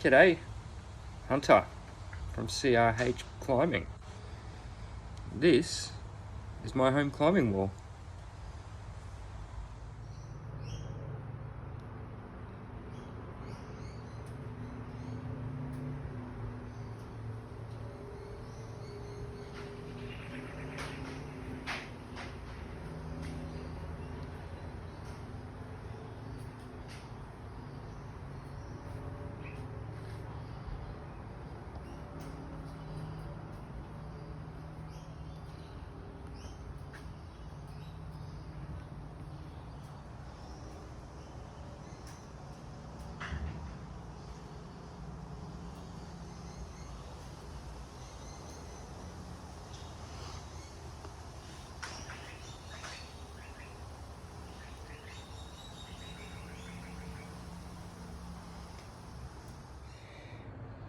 G'day, Hunter from CRH Climbing. This is my home climbing wall.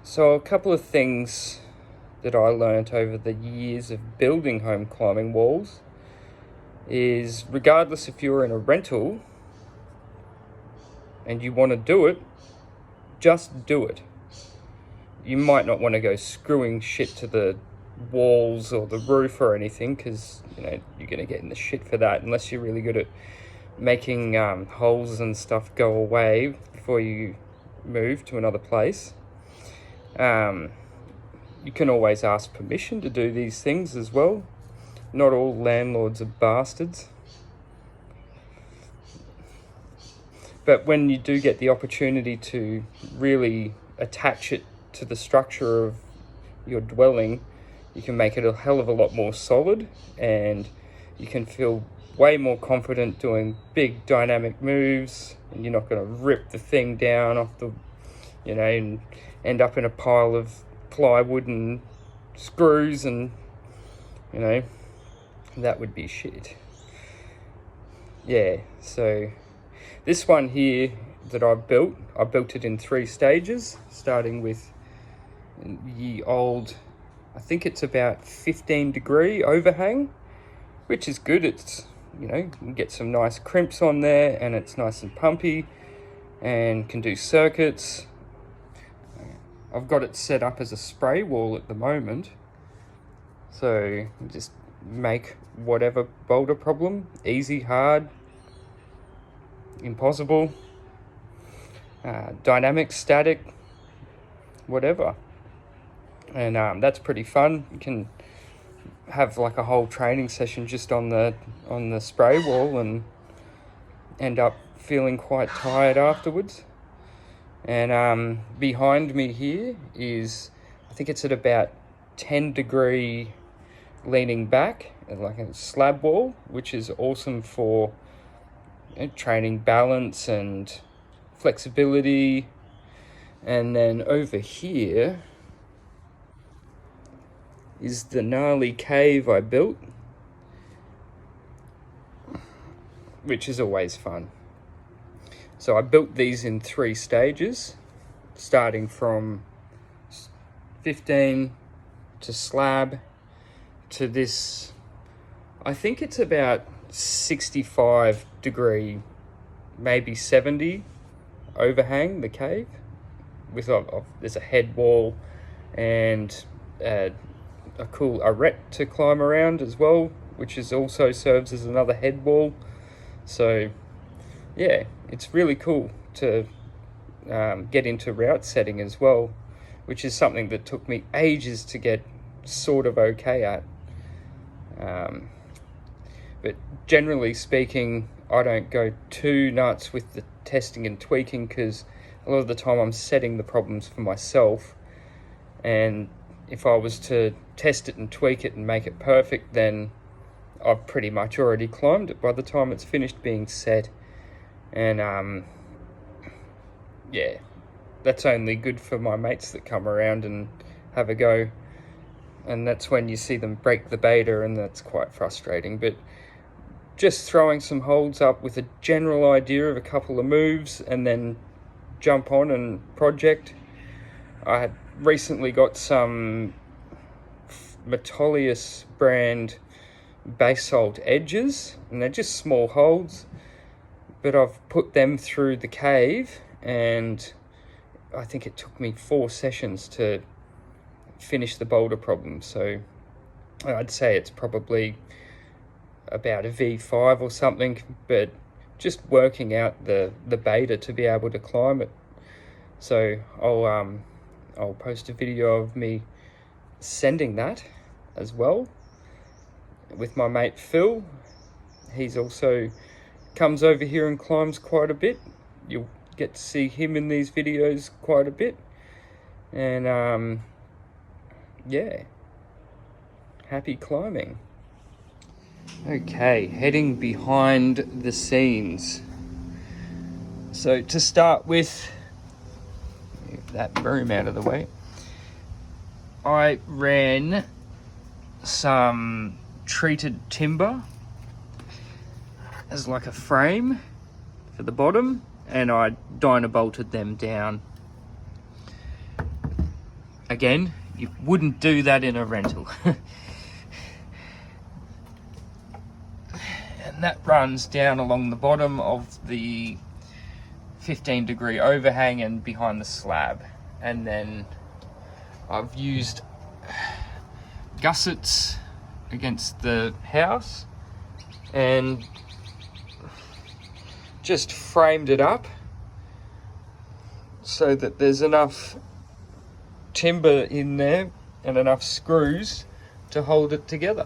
So a couple of things that I learnt over the years of building home climbing walls is, regardless if you're in a rental and you want to do it, just do it. You might not want to go screwing shit to the walls or the roof or anything, because you're going to get in the shit for that unless you're really good at making holes and stuff go away before you move to another place. You can always ask permission to do these things as well. Not all landlords are bastards. But when you do get the opportunity to really attach it to the structure of your dwelling, you can make it a hell of a lot more solid, and you can feel way more confident doing big dynamic moves, and you're not going to rip the thing down off the, and end up in a pile of plywood and screws, and that would be shit. Yeah, so this one here that I built it in 3 stages, starting with the old, I think it's about 15-degree overhang, which is good. It's, you can get some nice crimps on there, and it's nice and pumpy and can do circuits. I've got it set up as a spray wall at the moment, so just make whatever boulder problem, easy, hard, impossible, dynamic, static, whatever. And that's pretty fun. You can have like a whole training session just on the spray wall and end up feeling quite tired afterwards. And behind me here is, I think it's at about 10-degree leaning back, like a slab wall, which is awesome for training balance and flexibility. And then over here is the gnarly cave I built, which is always fun. So I built these in 3 stages, starting from 15 to slab to this, I think it's about 65-degree, maybe 70 overhang, the cave, with there's a head wall and a cool arete to climb around as well, which also serves as another head wall. So yeah, it's really cool to get into route setting as well, which is something that took me ages to get sort of okay at. But generally speaking, I don't go too nuts with the testing and tweaking, because a lot of the time I'm setting the problems for myself, and if I was to test it and tweak it and make it perfect, then I've pretty much already climbed it by the time it's finished being set. And yeah, that's only good for my mates that come around and have a go, and that's when you see them break the beta, and that's quite frustrating. But just throwing some holds up with a general idea of a couple of moves and then jump on and project. I had recently got some Metolius brand basalt edges, and they're just small holds, but I've put them through the cave, and I think it took me 4 sessions to finish the boulder problem. So I'd say it's probably about a V5 or something, but just working out the beta to be able to climb it. So I'll post a video of me sending that as well with my mate Phil. He's also comes over here and climbs quite a bit. You'll get to see him in these videos quite a bit. And yeah, happy climbing. Okay, heading behind the scenes. So to start with, move that broom out of the way, I ran some treated timber as like a frame for the bottom, and I dynabolted them down. Again, you wouldn't do that in a rental. And that runs down along the bottom of the 15-degree overhang and behind the slab. And then I've used gussets against the house and just framed it up so that there's enough timber in there and enough screws to hold it together.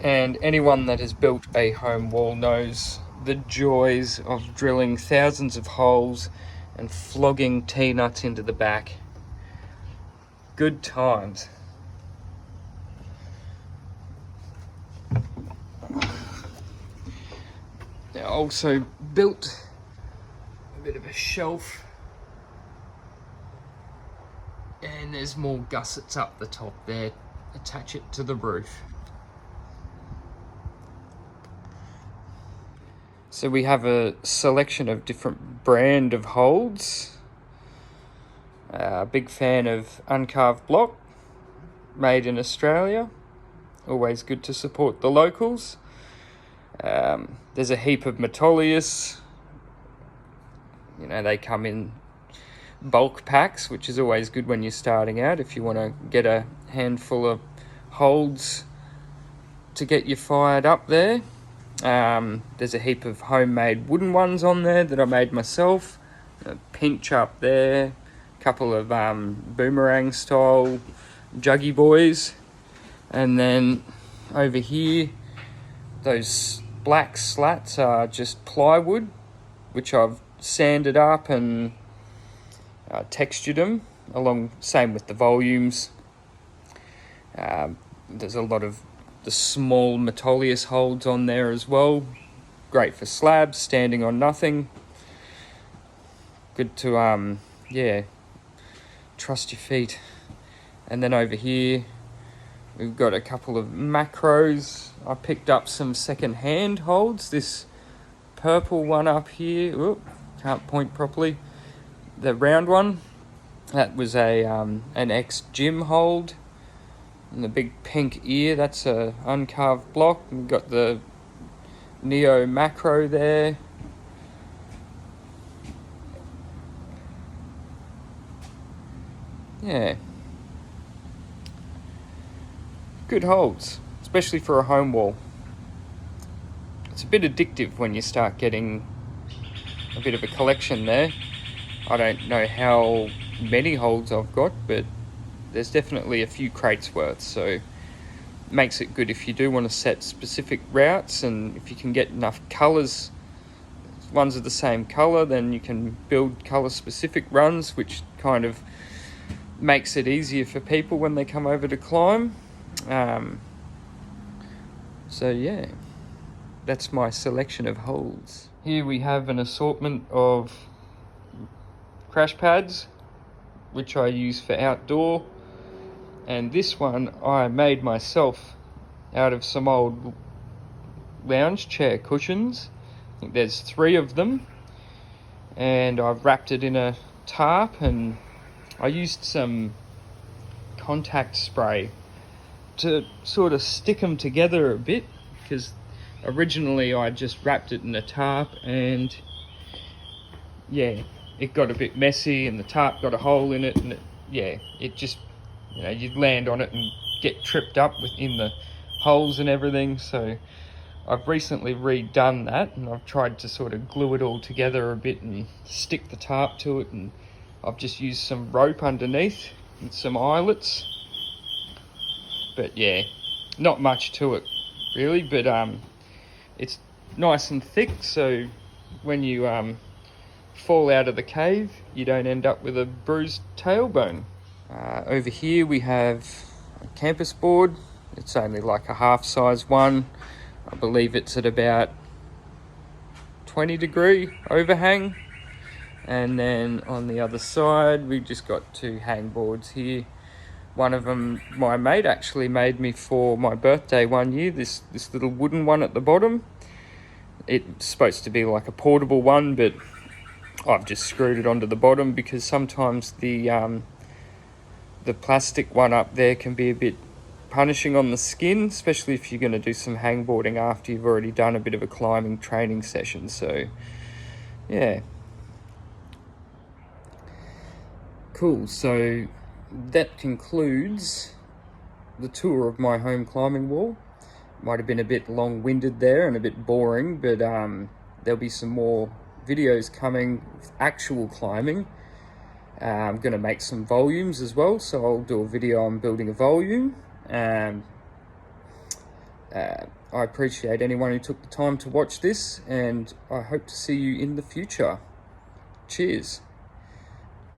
And anyone that has built a home wall knows the joys of drilling thousands of holes and flogging T-nuts into the back. Good times. I also built a bit of a shelf, and there's more gussets up the top there. Attach it to the roof. So we have a selection of different brand of holds. Big fan of Uncarved Block, made in Australia. Always good to support the locals. There's a heap of Metolius. You know, they come in bulk packs, which is always good when you're starting out, if you want to get a handful of holds to get you fired up there. There's a heap of homemade wooden ones on there that I made myself. A pinch up there, a couple of boomerang style juggy boys, and then over here those black slats are just plywood, which I've sanded up and textured them along, same with the volumes. There's a lot of the small Metolius holds on there as well. Great for slabs, standing on nothing. Good to yeah, trust your feet. And then over here we've got a couple of macros. I picked up some second-hand holds. This purple one up here, oops, can't point properly. The round one, that was a an ex-gym hold. And the big pink ear, that's a Uncarved Block. We've got the Neo macro there. Yeah. Good holds, especially for a home wall. It's a bit addictive when you start getting a bit of a collection there. I don't know how many holds I've got, but there's definitely a few crates worth, so it makes it good if you do want to set specific routes, and if you can get enough colours, ones of the same colour, then you can build colour specific runs, which kind of makes it easier for people when they come over to climb. So yeah, that's my selection of holds. Here we have an assortment of crash pads, which I use for outdoor. And this one I made myself out of some old lounge chair cushions. I think there's 3 of them. And I've wrapped it in a tarp, and I used some contact spray to sort of stick them together a bit, because originally I just wrapped it in a tarp, and yeah, it got a bit messy and the tarp got a hole in it, and it just, you'd land on it and get tripped up within the holes and everything. So I've recently redone that, and I've tried to sort of glue it all together a bit and stick the tarp to it, and I've just used some rope underneath and some eyelets. But yeah, not much to it really, but it's nice and thick, so when you fall out of the cave, you don't end up with a bruised tailbone. Over here we have a campus board. It's only like a half size one. I believe it's at about 20-degree overhang. And then on the other side, we just got 2 hang boards here. One of them my mate actually made me for my birthday one year, this little wooden one at the bottom. It's supposed to be like a portable one, but I've just screwed it onto the bottom because sometimes the plastic one up there can be a bit punishing on the skin, especially if you're going to do some hangboarding after you've already done a bit of a climbing training session. So yeah, cool. So that concludes the tour of my home climbing wall. Might have been a bit long-winded there and a bit boring, but there'll be some more videos coming with actual climbing. I'm going to make some volumes as well, so I'll do a video on building a volume. I appreciate anyone who took the time to watch this, and I hope to see you in the future. Cheers.